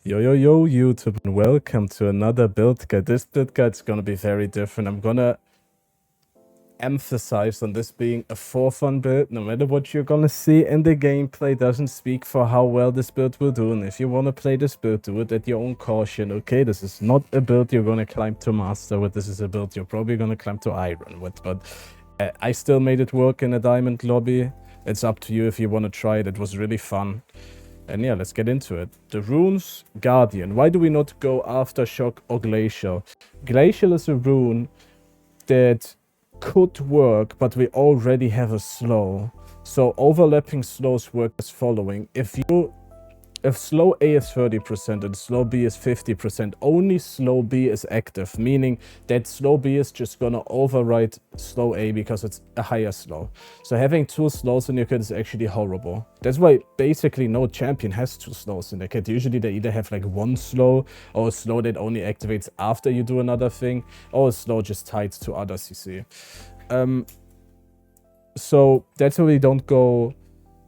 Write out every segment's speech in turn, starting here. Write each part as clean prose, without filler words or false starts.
Yo, YouTube, and welcome to another build guide. This build guide is gonna be very different. I'm gonna emphasize on this being a for fun build. No matter what you're gonna see in the gameplay doesn't speak for how well this build will do. And if you wanna play this build, do it at your own caution, okay? This is not a build you're gonna climb to master with. This is a build you're probably gonna climb to iron with. But I still made it work in a diamond lobby. It's up to you if you wanna try it. It was really fun. And yeah, let's get into it. The runes, Guardian. Why do we not go Aftershock or Glacial? Glacial is a rune that could work, but we already have a slow. So overlapping slows work as following. If slow A is 30% and slow B is 50%, only slow B is active, meaning that slow B is just gonna override slow A because it's a higher slow. So having two slows in your kit is actually horrible. That's why basically no champion has two slows in their kit. Usually they either have like one slow or a slow that only activates after you do another thing, or a slow just tied to other CC. So that's why we don't go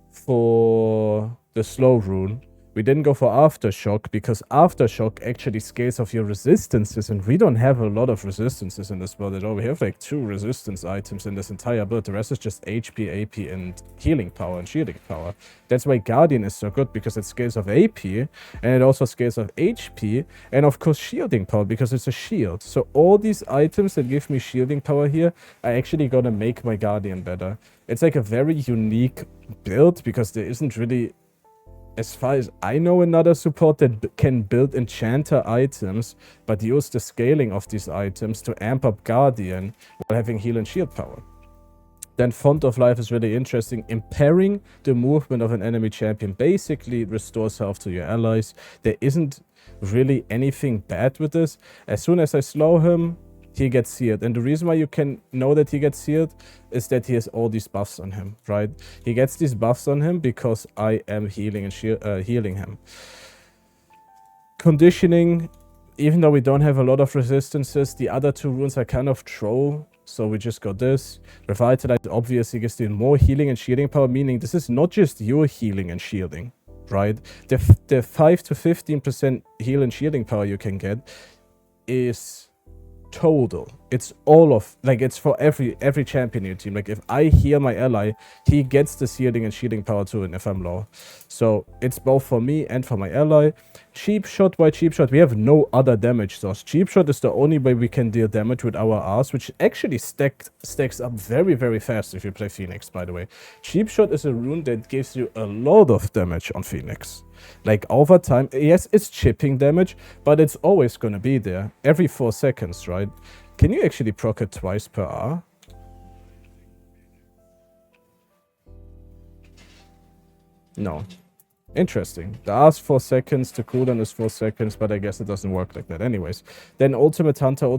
for the slow rune. We didn't go for Aftershock because Aftershock actually scales off your resistances, and we don't have a lot of resistances in this build at all. We have like 2 resistance items in this entire build. The rest is just HP, AP, and healing power and shielding power. That's why Guardian is so good, because it scales off AP, and it also scales off HP, and of course shielding power, because it's a shield. So all these items that give me shielding power here are actually gonna make my Guardian better. It's like a very unique build, because there isn't really, as far as I know, another support that can build enchanter items, but use the scaling of these items to amp up Guardian while having heal and shield power. Then Font of Life is really interesting. Impairing the movement of an enemy champion basically restores health to your allies. There isn't really anything bad with this. As soon as I slow him, he gets sealed. And the reason why you can know that he gets sealed is that he has all these buffs on him, right? He gets these buffs on him because I am healing and healing him. Conditioning, even though we don't have a lot of resistances, the other 2 runes are kind of troll. So we just got this. Revitalize obviously gives you more healing and shielding power, meaning this is not just your healing and shielding, right? The 5 to 15% heal and shielding power you can get is total. It's all of, like, it's for every champion in your team. Like, if I heal my ally, he gets the shielding and shielding power too, and if I'm low. So it's both for me and for my ally. Cheap shot. Why cheap shot? We have no other damage source. Cheap shot is the only way we can deal damage with our R's, which actually stacks up very, very fast if you play Phoenix, by the way. Cheap shot is a rune that gives you a lot of damage on Phoenix. Like, over time, yes, it's chipping damage, but it's always gonna be there. Every 4 seconds, right? Can you actually proc it twice per R? No. Interesting. The R is 4 seconds, the cooldown is 4 seconds, but I guess it doesn't work like that anyways. Then Ultimate Hunter,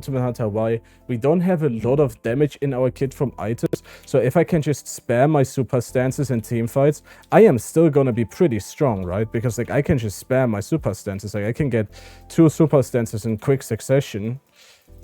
why? We don't have a lot of damage in our kit from items, so if I can just spam my super stances in team fights, I am still gonna be pretty strong, right? Because, like, I can just spam my super stances. Like, I can get 2 super stances in quick succession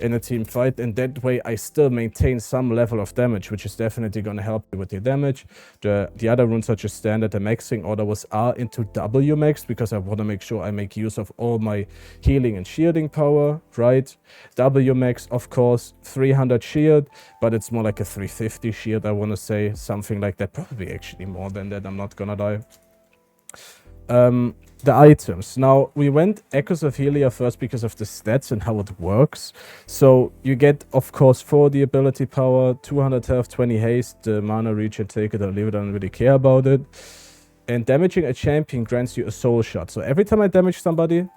in a team fight, and that way I still maintain some level of damage, which is definitely going to help you with your damage. The other runes are just standard. The maxing order was R into W max, because I want to make sure I make use of all my healing and shielding power, right? W max, of course, 300 shield, but it's more like a 350 shield, I want to say, something like that. Probably actually more than that, I'm not gonna lie. The items. Now, we went Echoes of Helia first because of the stats and how it works. So you get, of course, 40 ability power, 200 health, 20 haste, the mana reach and take it or leave it, I don't really care about it. And damaging a champion grants you a soul shot. So every time I damage somebody,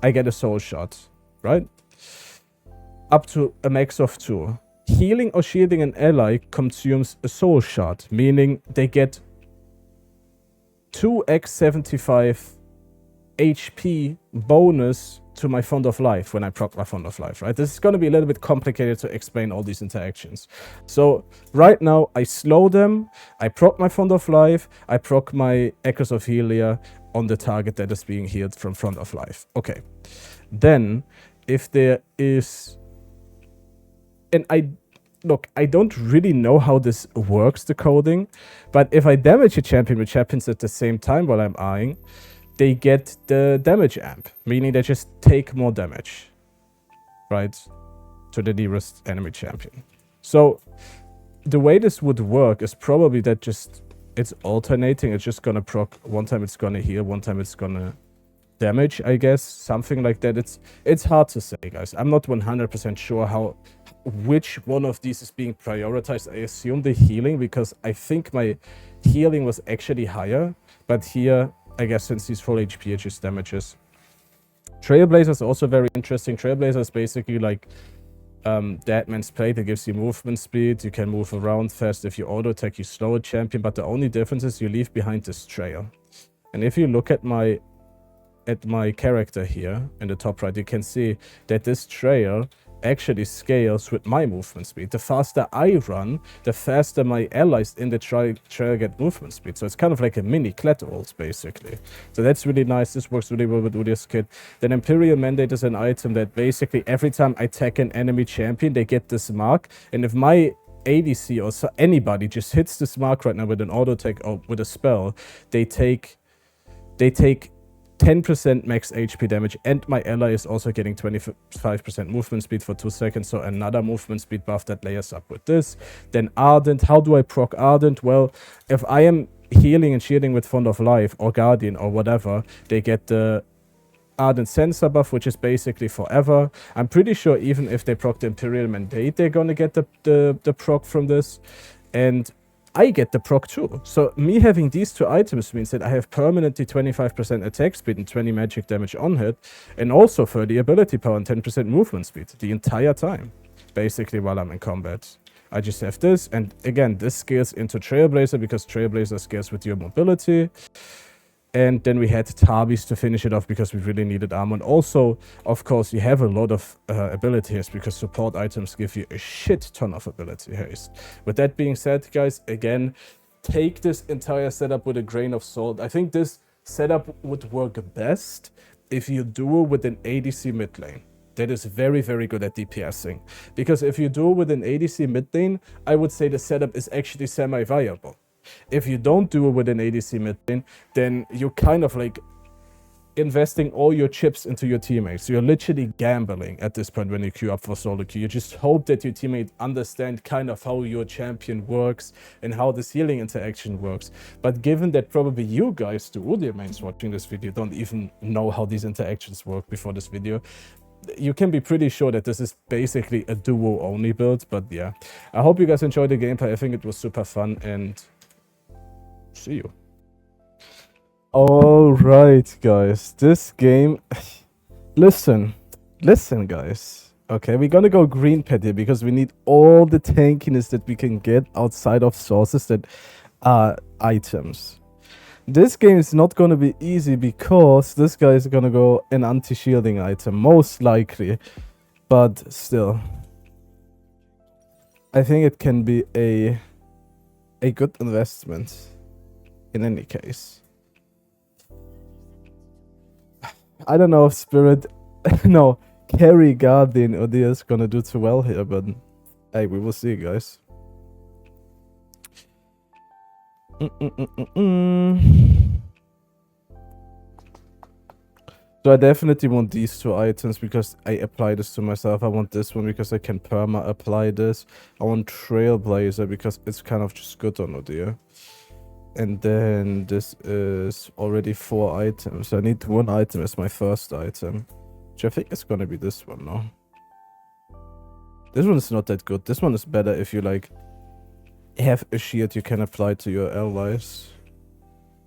I get a soul shot, right? Up to a max of 2. Healing or shielding an ally consumes a soul shot, meaning they get 2x75 HP bonus to my Font of Life when I proc my Font of Life, right? This is going to be a little bit complicated to explain all these interactions. So right now, I slow them, I proc my Font of Life, I proc my Echoes of Helia on the target that is being healed from Font of Life. Okay. Then, if there is... And look, I don't really know how this works, the coding, but if I damage a champion with champions at the same time while I'm eyeing, they get the damage amp, meaning they just take more damage, right, to the nearest enemy champion. So the way this would work is probably that just it's alternating. It's just gonna proc one time, it's gonna heal, one time it's gonna damage, I guess, something like that. It's hard to say, guys. I'm not 100% sure which one of these is being prioritized. I assume the healing, because I think my healing was actually higher, but here I guess since he's full HP it just damages. Trailblazer is also very interesting. Trailblazer is basically like Deadman's Plate. It gives you movement speed. You can move around fast. If you auto attack, you slow a champion, but the only difference is you leave behind this trail. And if you look at my character here in the top right, you can see that this trail actually scales with my movement speed. The faster I run, the faster my allies in the trail get movement speed. So it's kind of like a mini Klett basically. So that's really nice. This works really well with Udyr's kit. Then Imperial Mandate is an item that basically every time I attack an enemy champion, they get this mark. And if my ADC or anybody just hits this mark right now with an auto attack or with a spell, they take 10% max HP damage, and my ally is also getting 25% movement speed for 2 seconds, so another movement speed buff that layers up with this. Then Ardent. How do I proc Ardent? Well, if I am healing and shielding with Font of Life or Guardian or whatever, they get the Ardent Sensor buff, which is basically forever. I'm pretty sure even if they proc the Imperial Mandate, they're gonna get the proc from this. And I get the proc too. So me having these two items means that I have permanently 25% attack speed and 20 magic damage on hit, and also 30 ability power and 10% movement speed the entire time, basically while I'm in combat. I just have this, and again, this scales into Trailblazer because Trailblazer scales with your mobility. And then we had Tabis to finish it off because we really needed armor. And also, of course, you have a lot of ability haste because support items give you a shit ton of ability haste. With that being said, guys, again, take this entire setup with a grain of salt. I think this setup would work best if you duo with an ADC mid lane that is very, very good at DPSing. Because if you duo with an ADC mid lane, I would say the setup is actually semi-viable. If you don't do it with an ADC mid lane, then you're kind of like investing all your chips into your teammates. You're literally gambling at this point when you queue up for solo queue. You just hope that your teammate understand kind of how your champion works and how this healing interaction works. But given that probably you guys, the Udyr mains watching this video, don't even know how these interactions work before this video, you can be pretty sure that this is basically a duo only build. But yeah, I hope you guys enjoyed the gameplay. I think it was super fun, and see you. All right, guys, this game, listen guys, okay, we're gonna go green pet here because we need all the tankiness that we can get outside of sources that are items. This game is not gonna be easy because this guy is gonna go an anti-shielding item, most likely, but still, I think it can be a good investment in any case. I don't know if Spirit, no, carry Guardian Udyr is gonna do too well here, but hey, we will see, guys. So I definitely want these two items because I apply this to myself. I want this one because I can perma apply this. I want Trailblazer because it's kind of just good on Udyr. And then this is already 4 items. I need 1 item as my first item, which I think is gonna be this one, no? This one is not that good. This one is better if you like have a shield you can apply to your allies.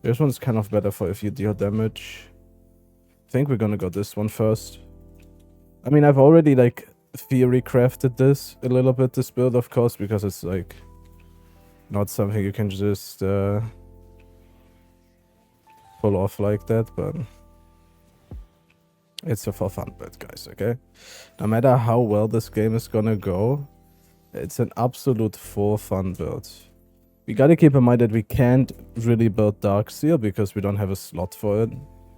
This one's kind of better for if you deal damage. I think we're gonna go this one first. I mean, I've already like theory crafted this a little bit, this build, of course, because it's like not something you can just pull off like that, but it's a for fun build, guys, okay? No matter how well this game is gonna go, it's an absolute for fun build. We gotta keep in mind that we can't really build Darkseer because we don't have a slot for it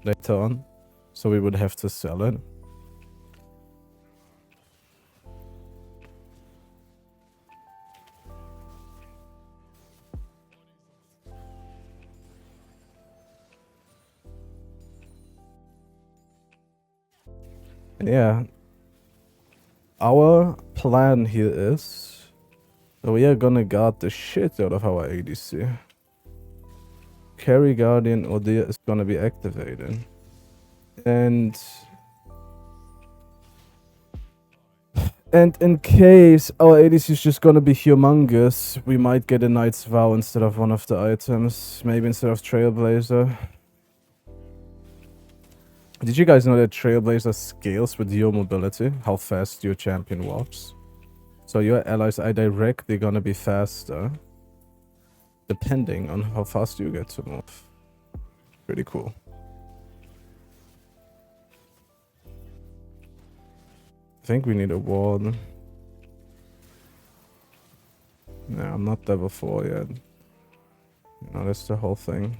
later on, so we would have to sell it. And yeah, our plan here is that we are gonna guard the shit out of our ADC. Carry Guardian Odir is gonna be activated. And in case our ADC is just gonna be humongous, we might get a Knight's Vow instead of one of the items. Maybe instead of Trailblazer. Did you guys know that Trailblazer scales with your mobility? How fast your champion walks? So your allies are directly gonna be faster. Depending on how fast you get to move. Pretty cool. I think we need a ward. No, I'm not level 4 yet. No, that's the whole thing.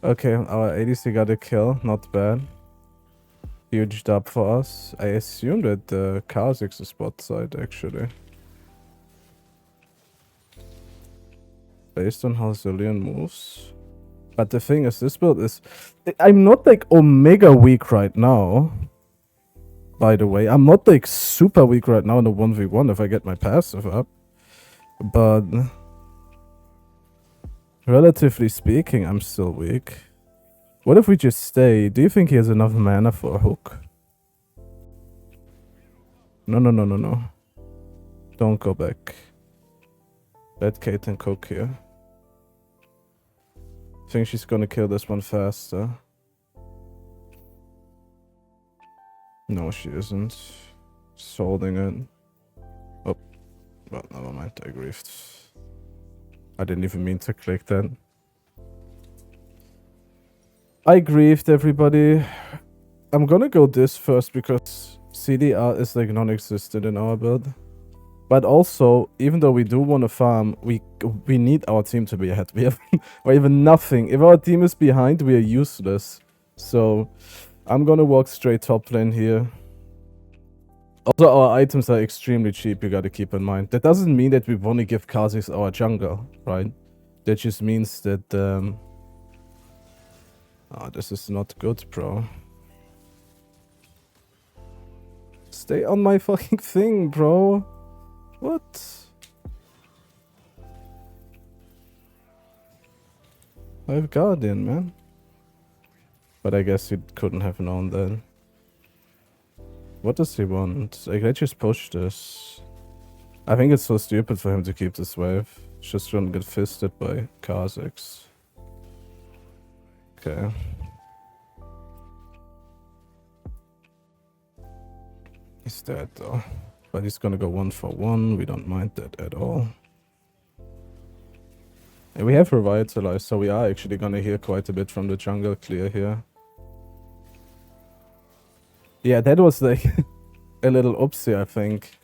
Okay, our ADC got a kill. Not bad. Huge dub for us. I assume that the Kha'Zix is bot side, actually. Based on how Zillion moves. But the thing is, this build is... I'm not like Omega weak right now. By the way, I'm not like super weak right now in the 1v1 if I get my passive up. But... relatively speaking, I'm still weak. What if we just stay? Do you think he has enough mana for a hook? No, no, no, no, no. Don't go back. Let Caitlyn cook here. I think she's gonna kill this one faster. No, she isn't. Just holding it. Oh. Well, never mind. I griefed. I didn't even mean to click that. I griefed, everybody. I'm gonna go this first because CDR is like non-existent in our build. But also, even though we do want to farm, we need our team to be ahead. We have nothing. If our team is behind, we are useless. So, I'm gonna walk straight top lane here. Also, our items are extremely cheap, you gotta keep in mind. That doesn't mean that we want to give Kha'Zix our jungle, right? That just means that... oh, this is not good, bro. Stay on my fucking thing, bro. What? I have Guardian, man. But I guess he couldn't have known that. What does he want? Like, let's just push this. I think it's so stupid for him to keep this wave. It's just gonna get fisted by Kha'Zix. Okay. He's dead though. But he's gonna go 1-for-1. We don't mind that at all. And we have revitalized, so we are actually gonna heal quite a bit from the jungle clear here. Yeah, that was like a little oopsie, I think.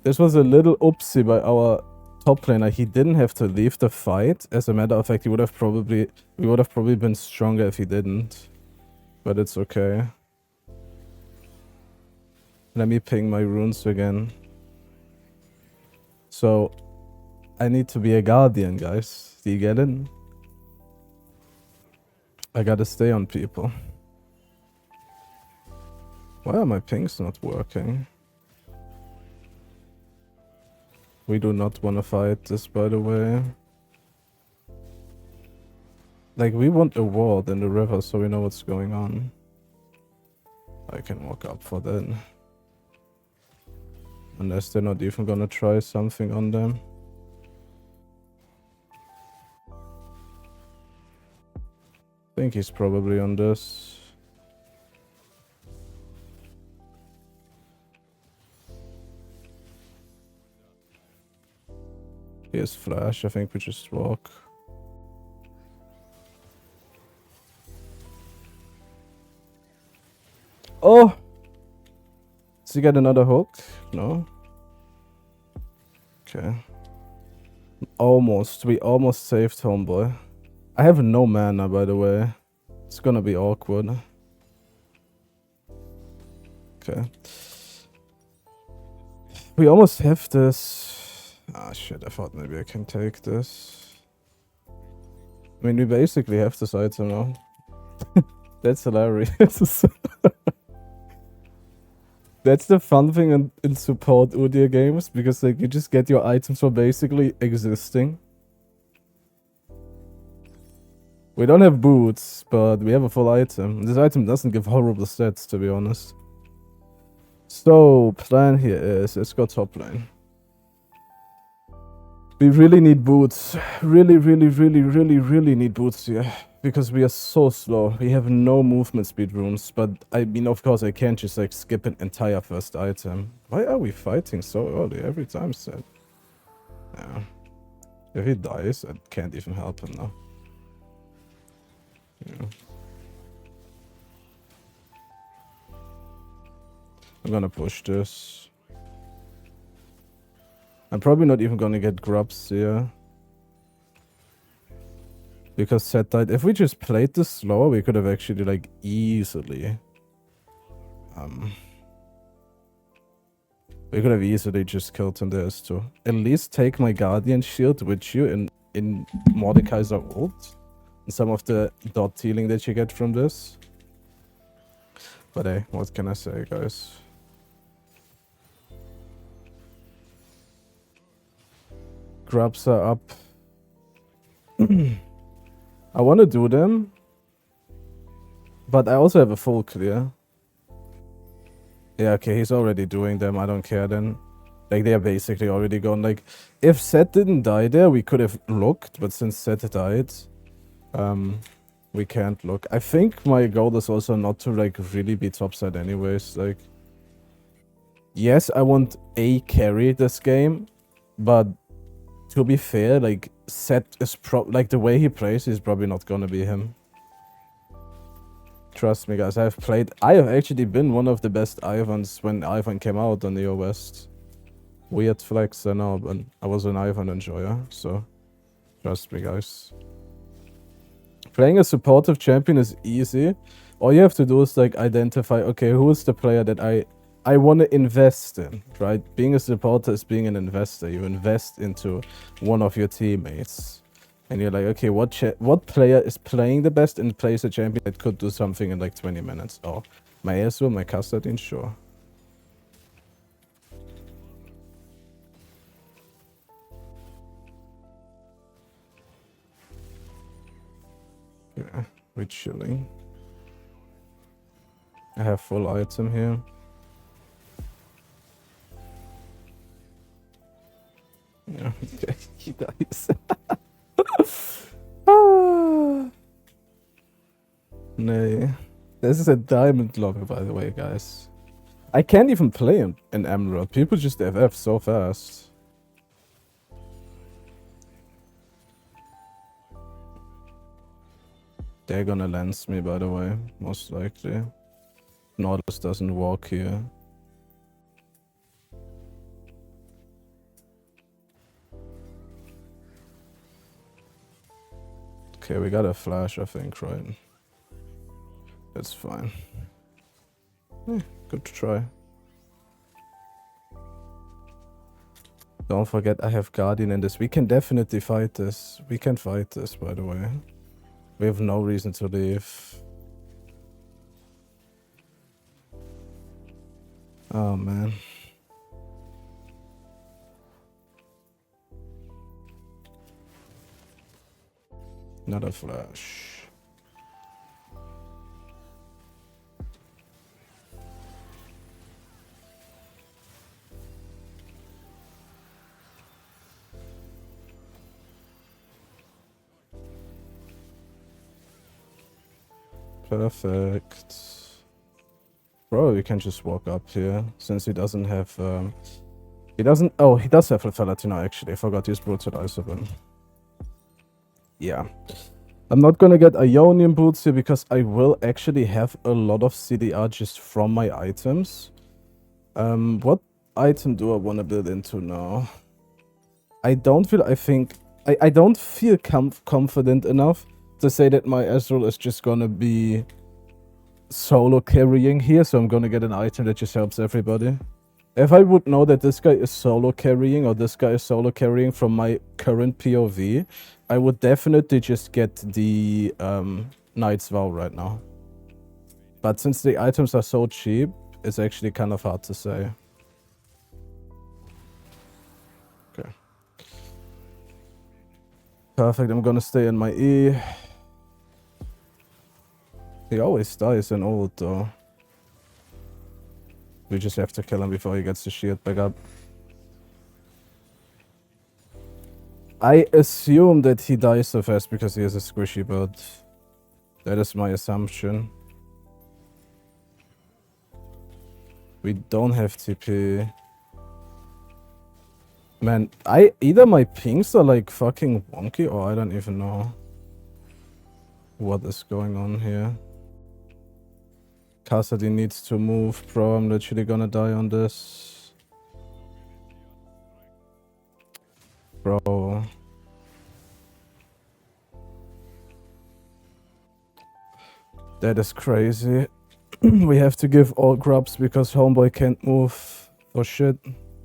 This was a little oopsie by our top laner. He didn't have to leave the fight. As a matter of fact, we would have probably been stronger if he didn't. But it's okay. Let me ping my runes again. So, I need to be a guardian, guys. Do you get it? I gotta stay on people. Why are my pings not working? We do not want to fight this, by the way. Like, we want a ward in the river so we know what's going on. I can walk up for that. Unless they're not even gonna try something on them. I think he's probably on this. He has flash, I think we just walk. Oh! Does he get another hook? No? Okay. Almost. We almost saved homeboy. I have no mana, by the way. It's gonna be awkward. Okay. We almost have this. Ah, shit. I thought maybe I can take this. I mean, we basically have this item now. That's hilarious. That's the fun thing in support Udyr games, because like you just get your items for basically existing. We don't have boots, but we have a full item. This item doesn't give horrible stats, to be honest. So, plan here is, let's go top lane. We really need boots. Really need boots here. Because we are so slow. We have no movement speed runes. But, I mean, of course, I can't just, like, skip an entire first item. Why are we fighting so early every time, Seth? Yeah. If he dies, I can't even help him now. Yeah. I'm gonna push this. I'm probably not even gonna get grubs here. Because Seth died. If we just played this slower, we could have actually, like, easily... we could have easily just killed him there too. At least take my Guardian Shield with you in Mordekaiser ult. And some of the dot healing that you get from this. But hey, what can I say, guys? Grubs are up. I want to do them. But I also have a full clear. Yeah, okay, he's already doing them. I don't care then. Like, they are basically already gone. Like, if Seth didn't die there, we could have looked. But since Seth died, we can't look. I think my goal is also not to, like, really be topside anyways. Like, yes, I want a carry this game. But to be fair, like, Seth is like, the way he plays is probably not gonna be him. Trust me, guys, I have actually been one of the best Ivans when IVERN came out on the West. Weird flex, I know, but I was an IVERN enjoyer, so trust me, guys. Playing a supportive champion is easy. All you have to do is, like, identify, okay, who is the player that I want to invest in, right? Being a supporter is being an investor. You invest into one of your teammates. And you're like, okay, what player is playing the best and plays a champion that could do something in like 20 minutes? Oh, my Ezreal, my Kassadin, sure. Yeah, we're chilling. I have full item here. Yeah, okay, he dies. Nay. This is a diamond lobby, by the way, guys. I can't even play in Emerald. People just FF so fast. They're gonna lance me, by the way, most likely. Nautilus doesn't walk here. Okay, we got a flash, I think, right? That's fine. Good to try. Don't forget, I have Guardian in this. We can definitely fight this. We can fight this, by the way. We have no reason to leave. Oh, man. Not a flash. Perfect. Bro, we can just walk up here, since he doesn't have, he doesn't, oh, he does have a Palatino, actually. I forgot he's brutalizer. Yeah. I'm not gonna get Ionian boots here, because I will actually have a lot of CDR just from my items. What item do I want to build into now? I don't feel confident enough to say that my Ezreal is just gonna be solo carrying here, so I'm gonna get an item that just helps everybody. If I would know that this guy is solo carrying or this guy is solo carrying from my current POV, I would definitely just get the Knight's Vow right now. But since the items are so cheap, it's actually kind of hard to say. Okay. Perfect, I'm gonna stay in my E. He always dies in ult though. We just have to kill him before he gets the shield back up. I assume that he dies so fast because he has a squishy build. That is my assumption. We don't have TP. Man, either my pings are like fucking wonky or I don't even know what is going on here. Cassidy needs to move, bro. I'm literally gonna die on this. Bro. That is crazy. We have to give all grubs because homeboy can't move for shit.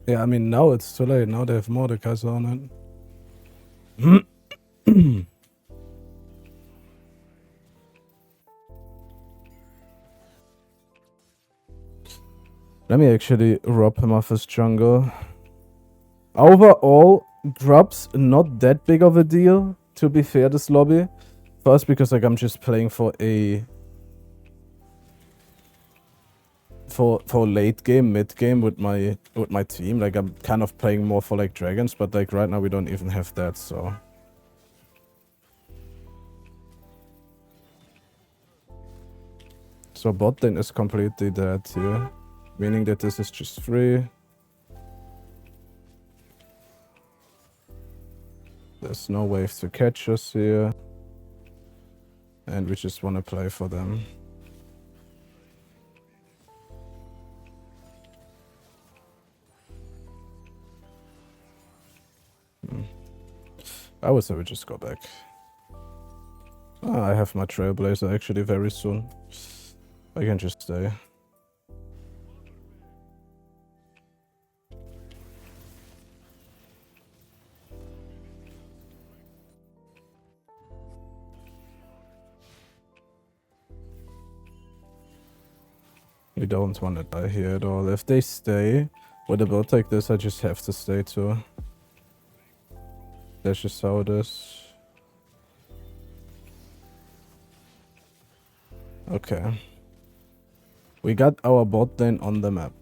Yeah, I mean, now it's too late. Now they have Mordekaiser on it. Let me actually rob him off his jungle. Overall, grubs not that big of a deal, to be fair, this lobby. First, because like I'm just playing for a... For late game, mid game with my team. Like I'm kind of playing more for like dragons, but like right now we don't even have that, so... So bot lane is completely dead here. Meaning that this is just free. There's no wave to catch us here. And we just want to play for them. I would say we just go back. I have my Trailblazer actually very soon. I can just stay. We don't want to die here at all. If they stay with a build like this, I just have to stay too. That's just how it is. Okay. We got our bot lane on the map.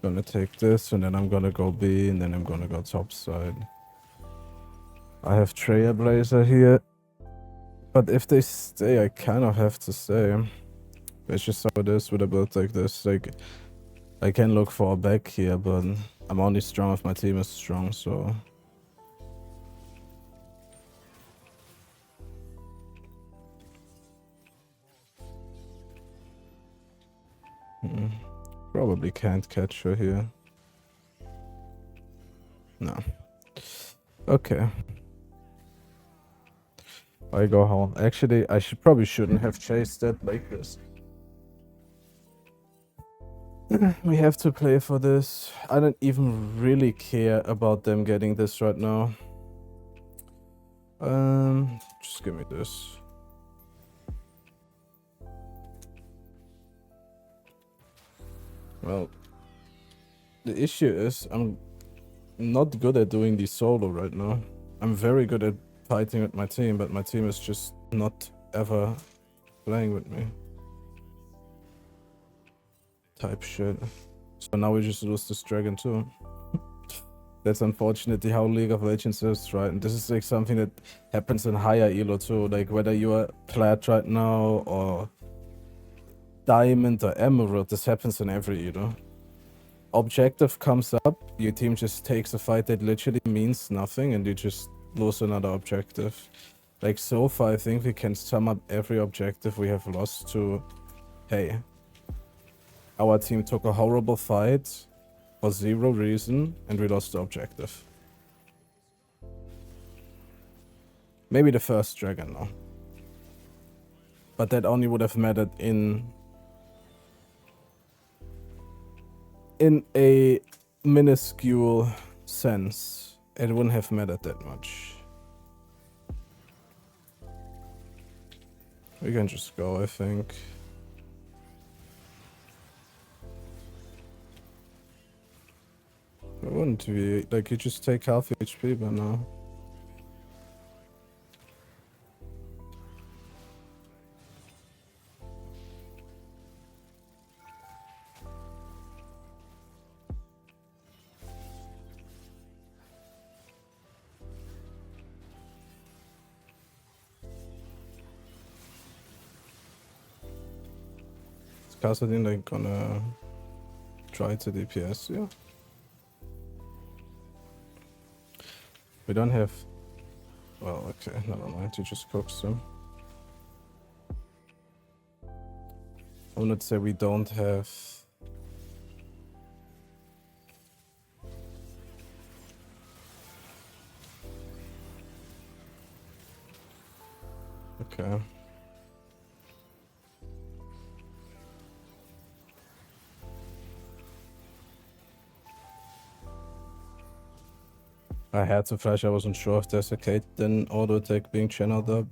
Gonna take this and then I'm gonna go B and then I'm gonna go top side. I have Trailblazer here. But if they stay, I kind of have to stay. It's just how it is with a build like this. Like, I can look for a back here, but I'm only strong if my team is strong, so... Probably can't catch her here. No. Okay. I go home. Actually, I probably shouldn't have chased that like this. We have to play for this. I don't even really care about them getting this right now. Just give me this. Well, the issue is I'm not good at doing these solo right now. I'm very good at fighting with my team, but my team is just not ever playing with me. Type shit. So now we just lose this dragon too. That's unfortunately how League of Legends is, right? And this is like something that happens in higher elo too. Like whether you are plat right now or diamond or emerald, this happens in every elo. Objective comes up, your team just takes a fight that literally means nothing and you just lose another objective. Like so far I think we can sum up every objective we have lost to, hey, our team took a horrible fight for zero reason and we lost the objective. Maybe the first dragon though. But that only would have mattered in a minuscule sense. It wouldn't have mattered that much. We can just go, I think. It wouldn't be like you just take half HP by now. Is Kassadin like gonna try to DPS you? We don't have. Well, okay, never mind. He just cooks him. I would not say we don't have. Okay. I had to flash. I wasn't sure if there's a Caitlyn auto attack being channeled up.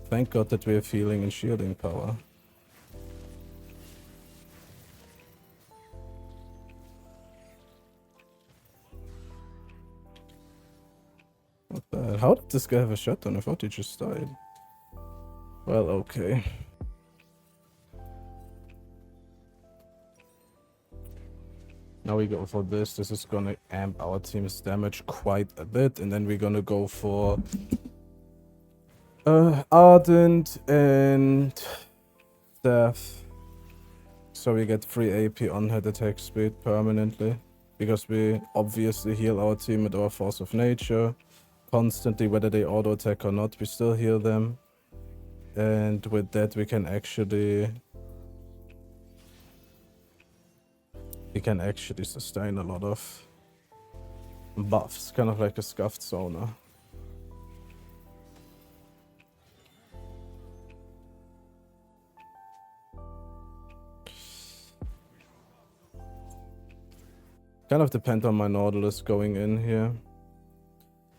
Thank God that we have healing and shielding power. Not bad. How did this guy have a shotgun? I thought he just died. Well, okay. Now we go for this. This is gonna amp our team's damage quite a bit. And then we're gonna go for Ardent and Death. So we get free AP on head attack speed permanently. Because we obviously heal our team with our Force of Nature. Constantly, whether they auto attack or not, we still heal them. And with that we can actually sustain a lot of buffs, kind of like a scuffed Zoner. Kind of depend on my Nautilus going in here.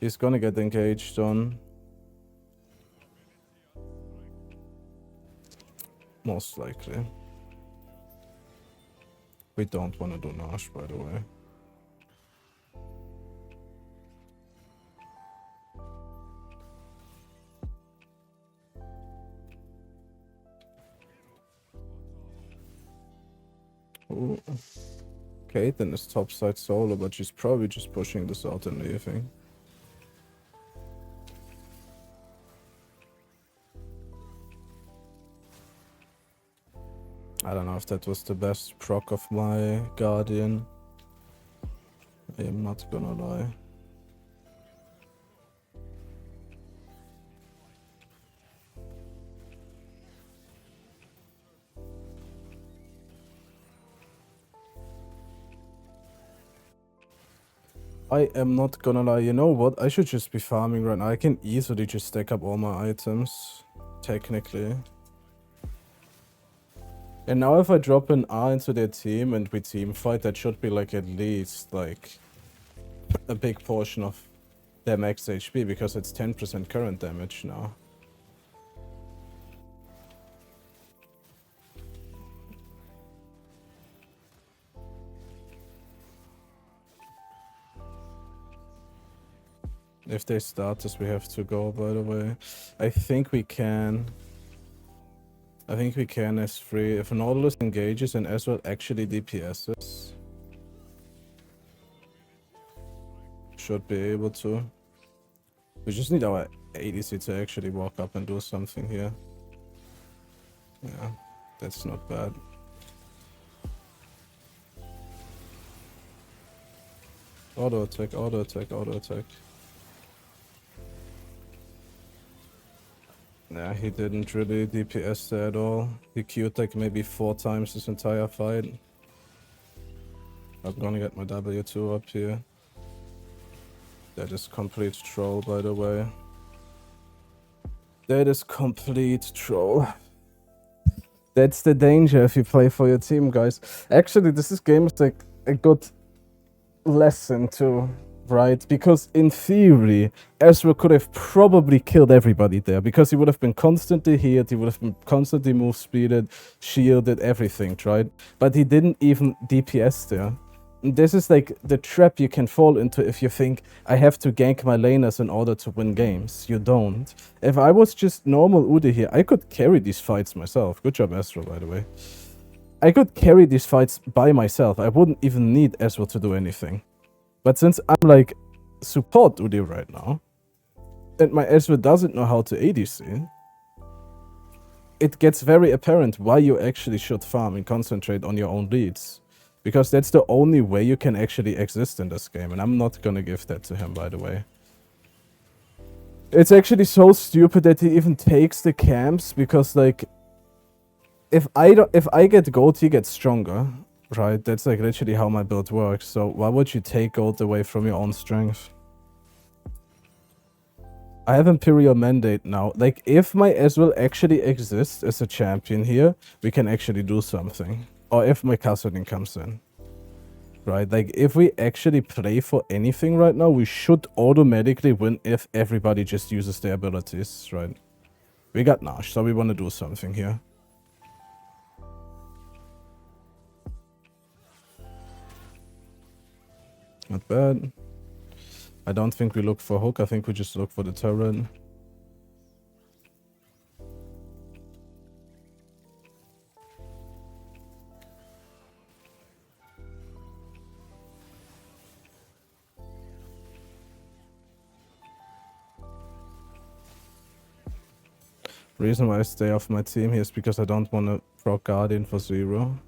He's gonna get engaged on. Most likely. We don't want to do Nash, by the way. Ooh. Caitlyn is topside solo, but she's probably just pushing this out and leaving. I don't know if that was the best proc of my Guardian. I am not gonna lie. I am not gonna lie. You know what? I should just be farming right now. I can easily just stack up all my items, technically. And now if I drop an R into their team and we team fight, that should be like at least like a big portion of their max HP, because it's 10% current damage now. If they start this, we have to go, by the way. I think we can. I think we can S3. If Nautilus engages and Ezreal actually DPSs, should be able to. We just need our ADC to actually walk up and do something here. Yeah, that's not bad. Auto attack, auto attack, auto attack. Yeah, he didn't really DPS there at all. He Q'd like maybe 4 times this entire fight. I'm gonna get my W2 up here. That is complete troll, by the way. That is complete troll. That's the danger if you play for your team, guys. Actually, this game is like a good lesson too, right? Because in theory, Ezra could have probably killed everybody there because he would have been constantly healed, he would have been constantly move speeded, shielded, everything, right? But he didn't even DPS there. This is like the trap you can fall into if you think, I have to gank my laners in order to win games. You don't. If I was just normal Ude here, I could carry these fights myself. Good job, Ezra, by the way. I could carry these fights by myself. I wouldn't even need Ezra to do anything. But since I'm like support Ude right now, and my Ezra doesn't know how to ADC, it gets very apparent why you actually should farm and concentrate on your own leads. Because that's the only way you can actually exist in this game. And I'm not gonna give that to him, by the way. It's actually so stupid that he even takes the camps. Because, like, if I get gold, he gets stronger. Right? That's, like, literally how my build works. So why would you take gold away from your own strength? I have Imperial Mandate now. Like, if my Ezreal actually exists as a champion here, we can actually do something. Or if my Kassadin comes in. Right? Like, if we actually play for anything right now, we should automatically win if everybody just uses their abilities, right? We got Nash, so we want to do something here. Not bad. I don't think we look for hook, I think we just look for the turret. Reason why I stay off my team here is because I don't want to proc Guardian for 0.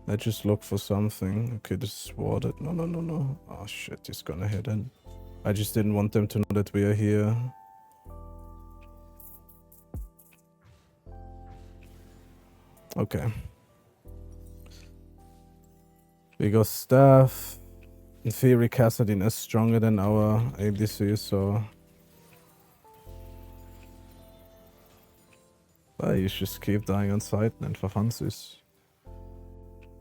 I just look for something. Okay, this is warded. No, no, no, no. Oh shit, he's gonna hit it. I just didn't want them to know that we are here. Okay. We go staff. In theory, Kassadin is stronger than our ADC, so... you just keep dying on sight and for funsies.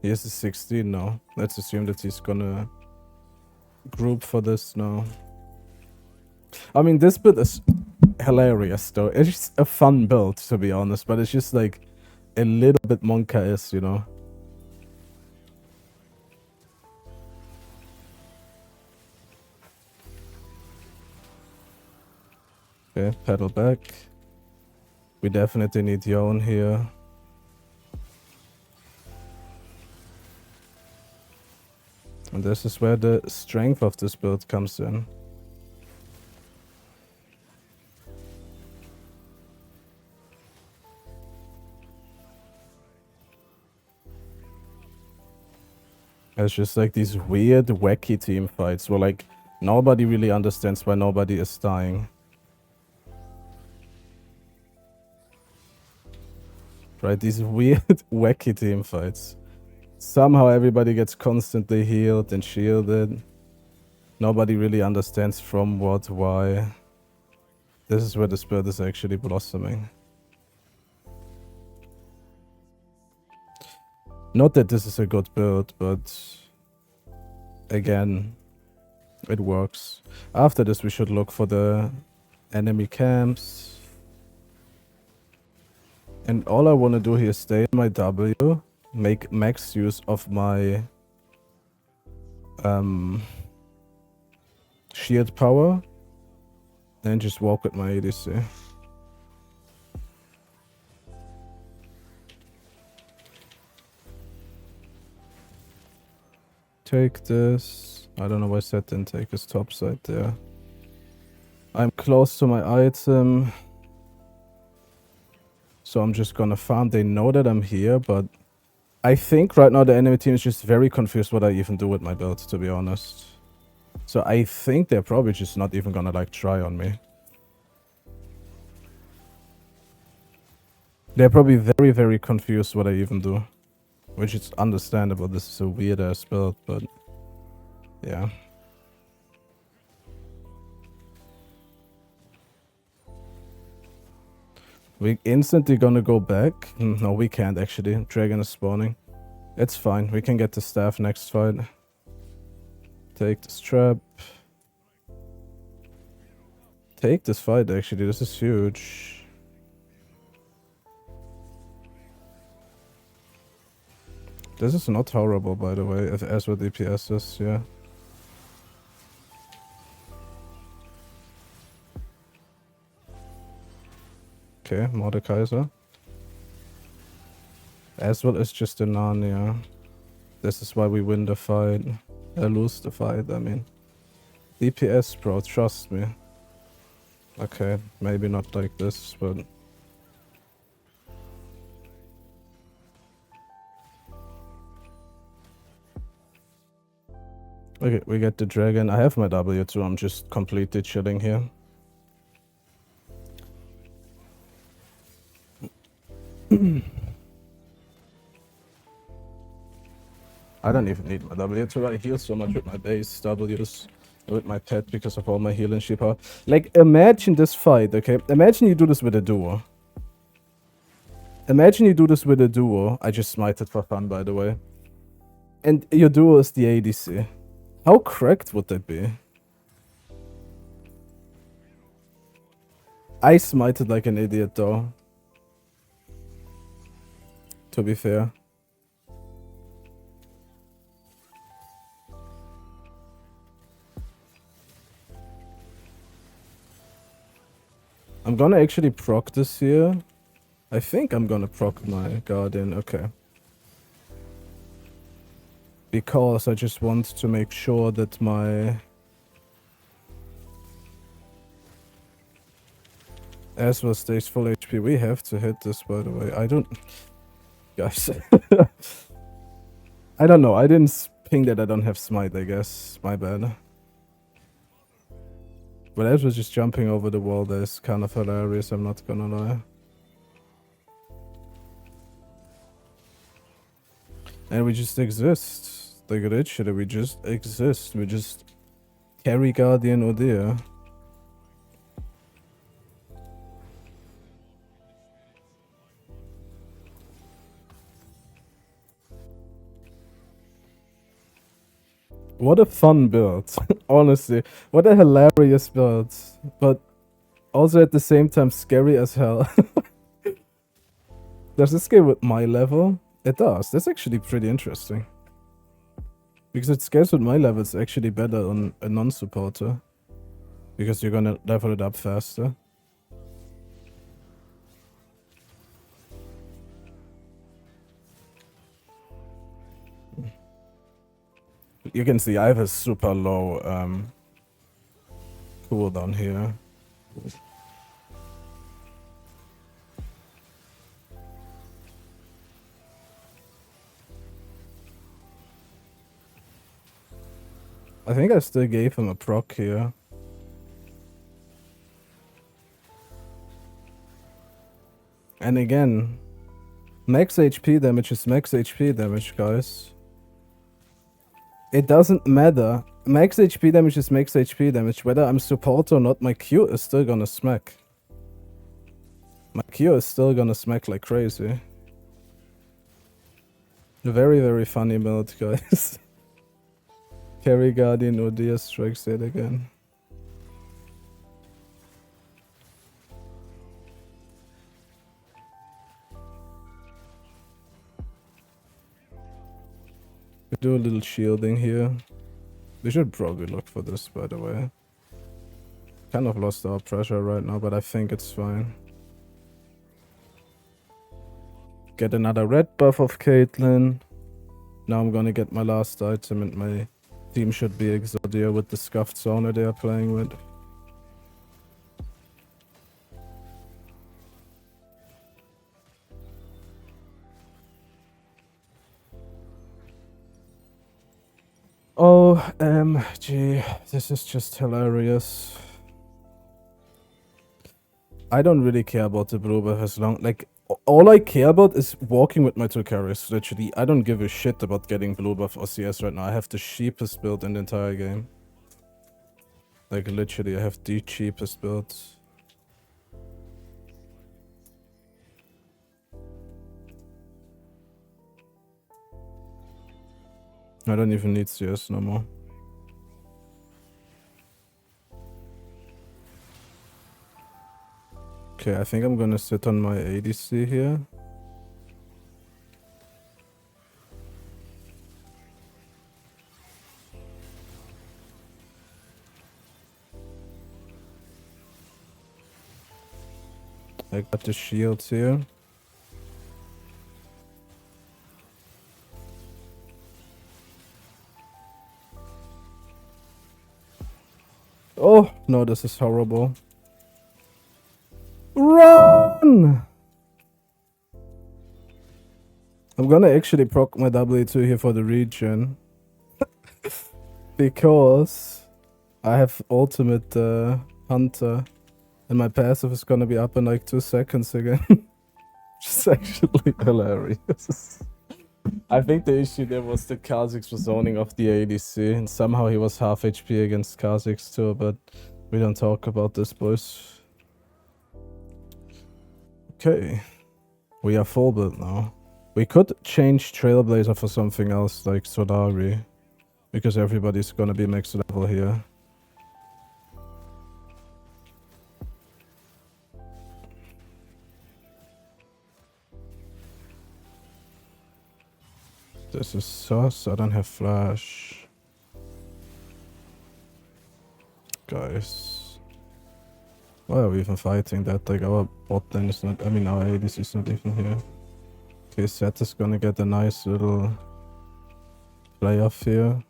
He has a 16 now. Let's assume that he's gonna group for this now. I mean, this build is hilarious though. It's just a fun build, to be honest, but it's just like a little bit Monka-esque, you know? Okay, pedal back. We definitely need Yone here. And this is where the strength of this build comes in. It's just like these weird, wacky team fights where like nobody really understands why nobody is dying. Right, these weird, wacky team fights. Somehow everybody gets constantly healed and shielded. Nobody really understands from what, why. This is where this build is actually blossoming. Not that this is a good build, but again, it works. After this, we should look for the enemy camps. And all I want to do here is stay in my W, make max use of my shield power, and just walk with my ADC. Take this. I don't know why Seth didn't take his top side there. I'm close to my item. So I'm just gonna farm. They know that I'm here, but I think right now the enemy team is just very confused what I even do with my build, to be honest. So I think they're probably just not even gonna like try on me. They're probably very, very confused what I even do Which is understandable, this is a weird ass build, but yeah. We instantly gonna go back? No, we can't actually. Dragon is spawning. It's fine, we can get the staff next fight. Take this trap. Take this fight actually, this is huge. This is not horrible, by the way, if as with DPS is, yeah. Okay, Mordekaiser. As well as just a Narnia. This is why we win the fight. Lose the fight, I mean. DPS, bro, trust me. Okay, maybe not like this, but... Okay, we get the dragon. I have my W too, I'm just completely chilling here. I don't even need my W too, I heal so much with my base Ws. With my pet because of all my healing sheep power. Like, imagine this fight, okay? Imagine you do this with a duo. Imagine you do this with a duo. I just smited for fun, by the way. And your duo is the ADC. How cracked would that be? I smited like an idiot, though. To be fair. I'm gonna actually proc this here. I think I'm gonna proc my Guardian, okay. Because I just want to make sure that my... Ezra stays full HP. We have to hit this, by the way. I don't... Guys. I don't know. I didn't ping that I don't have smite, I guess. My bad. But Ezra just jumping over the wall there is kind of hilarious, I'm not gonna lie. And we just exist. Like literally, we just exist. We just carry Guardian Odir. What a fun build, honestly. What a hilarious build. But also at the same time scary as hell. Does this scale with my level? It does. That's actually pretty interesting. Because it scales with my level, it's actually better on a non-supporter. Because you're gonna level it up faster. You can see I have a super low cooldown here. I think I still gave him a proc here. And again, max HP damage is max HP damage, guys. It doesn't matter. Max HP damage is max HP damage. Whether I'm support or not, my Q is still gonna smack. My Q is still gonna smack like crazy. Very, very funny build, guys. Carry Guardian Odir strikes it again. We do a little shielding here. We should probably look for this, by the way. Kind of lost our pressure right now, but I think it's fine. Get another red buff of Caitlyn. Now I'm gonna get my last item and my team should be Exodia with the scuffed Zona they are playing with. OMG, this is just hilarious. I don't really care about the blue buff as long, like, All I care about is walking with my 2 carries, literally. I don't give a shit about getting blue buff or CS right now. I have the cheapest build in the entire game. Like, literally, I have the cheapest build. I don't even need CS no more. Okay, I think I'm gonna sit on my ADC here. I got the shields here. Oh, no, this is horrible. Run! I'm gonna actually proc my W2 here for the regen. Because I have ultimate hunter. And my passive is gonna be up in like 2 seconds again. Which is actually hilarious. I think the issue there was the Kha'Zix was zoning off the ADC. And somehow he was half HP against Kha'Zix too. But we don't talk about this, boys. Okay. We are full build now. We could change Trailblazer for something else like Solari. Because everybody's gonna be max level here. This is sus. I don't have flash. Guys. Why are we even fighting that? Like, our bot lane is not... I mean, our ADC is not even here. Okay, Seth is gonna get a nice little playoff here.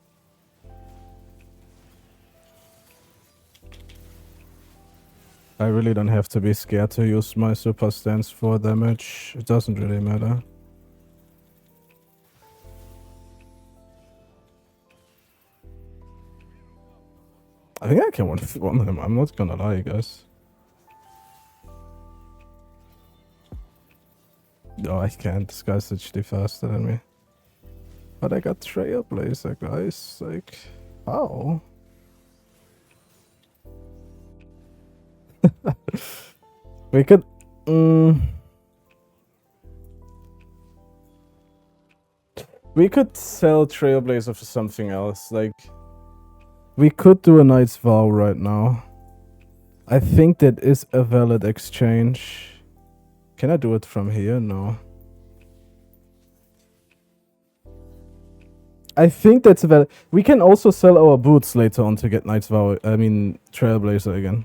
I really don't have to be scared to use my super stance for damage. It doesn't really matter. I think I can one him. I'm not gonna lie, guys. No, I can't. This guy's actually faster than me. But I got Trailblazer, guys. Like, how? We could... We could sell Trailblazer for something else. Like, we could do a Knight's Vow right now. I think that is a valid exchange. Can I do it from here? No. I think that's a valid... We can also sell our boots later on to get Knight's Vow. I mean, Trailblazer again.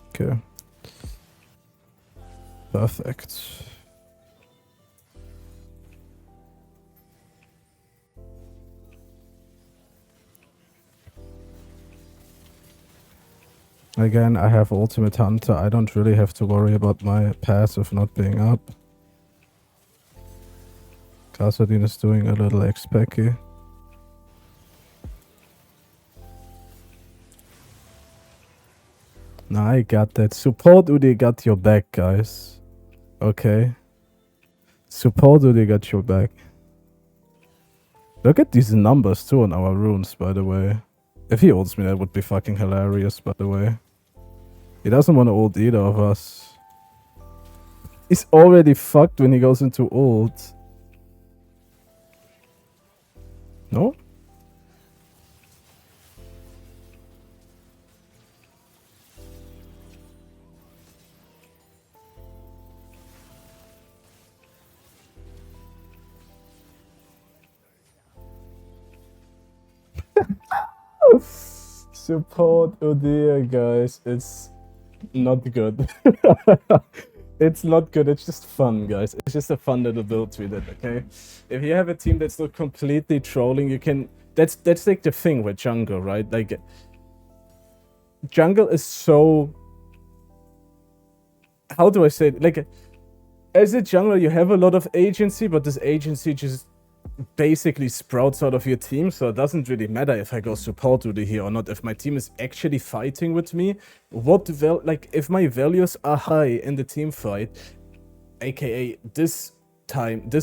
Okay. Perfect. Again, I have Ultimate Hunter. I don't really have to worry about my passive not being up. Kassadin is doing a little X-Packy. Nah, I got that. Support Udi got your back, guys. Okay. Support Udi got your back. Look at these numbers too on our runes, by the way. If he ults me, that would be fucking hilarious, by the way. He doesn't want to ult either of us. He's already fucked when he goes into ult. No? Support Odia, guys. It's not good. It's not good. It's just fun, guys. It's just a fun little build we did, okay? If you have a team that's not completely trolling, you can... That's like the thing with jungle, right? Like, jungle is so... How do I say it? Like, as a jungler, you have a lot of agency, but this agency just basically sprouts out of your team, so it doesn't really matter if I go support duty here or not. If my team is actually fighting with me, if my values are high in the team fight, aka this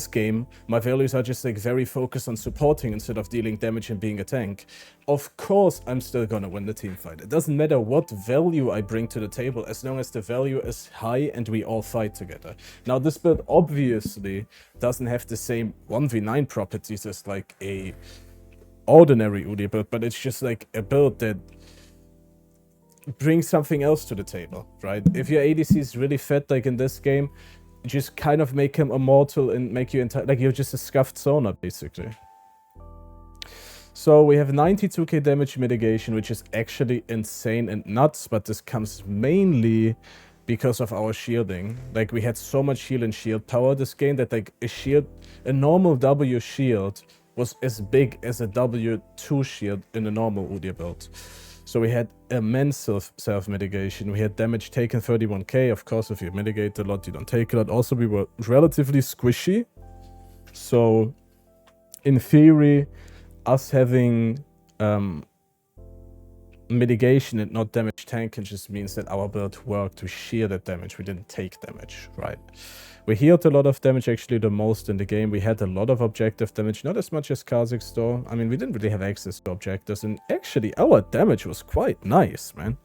game, my values are just like very focused on supporting instead of dealing damage and being a tank. Of course, I'm still gonna win the team fight. It doesn't matter what value I bring to the table, as long as the value is high and we all fight together. Now, this build obviously doesn't have the same 1v9 properties as like a ordinary UD build, but it's just like a build that brings something else to the table, right? If your ADC is really fed, like in this game, just kind of make him immortal and make you like you're just a scuffed zoner, basically. So we have 92k damage mitigation, which is actually insane and nuts, but this comes mainly because of our shielding. Like, we had so much heal and shield power this game that like a normal W shield was as big as a W2 shield in a normal Udyr build. So we had immense self-mitigation. We had damage taken 31k. Of course, if you mitigate a lot, you don't take a lot. Also, we were relatively squishy. So, in theory, us having mitigation and not damage tanking just means that our build worked to shear that damage. We didn't take damage, right? We healed a lot of damage, actually the most in the game. We had a lot of objective damage, not as much as Kha'Zix though. I mean, we didn't really have access to objectives, and actually our damage was quite nice, man.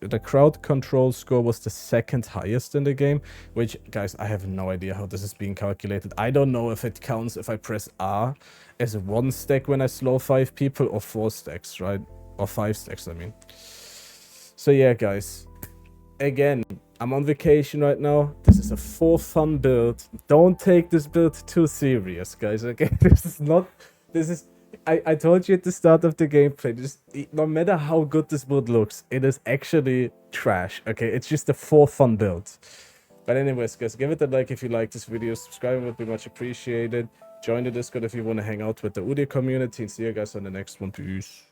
The crowd control score was the second highest in the game, which, guys, I have no idea how this is being calculated. I don't know if it counts if I press R as 1 stack when I slow 5 people, or 4 stacks, right? Or 5 stacks, I mean. So yeah, guys. Again, I'm on vacation right now. This is a for fun build. Don't take this build too serious, guys. Okay, I told you at the start of the gameplay, no matter how good this build looks, it is actually trash. Okay, it's just a for fun build. But anyways, guys, give it a like if you like this video. Subscribing would be much appreciated. Join the Discord if you want to hang out with the Udyr community. And see you guys on the next one. Peace.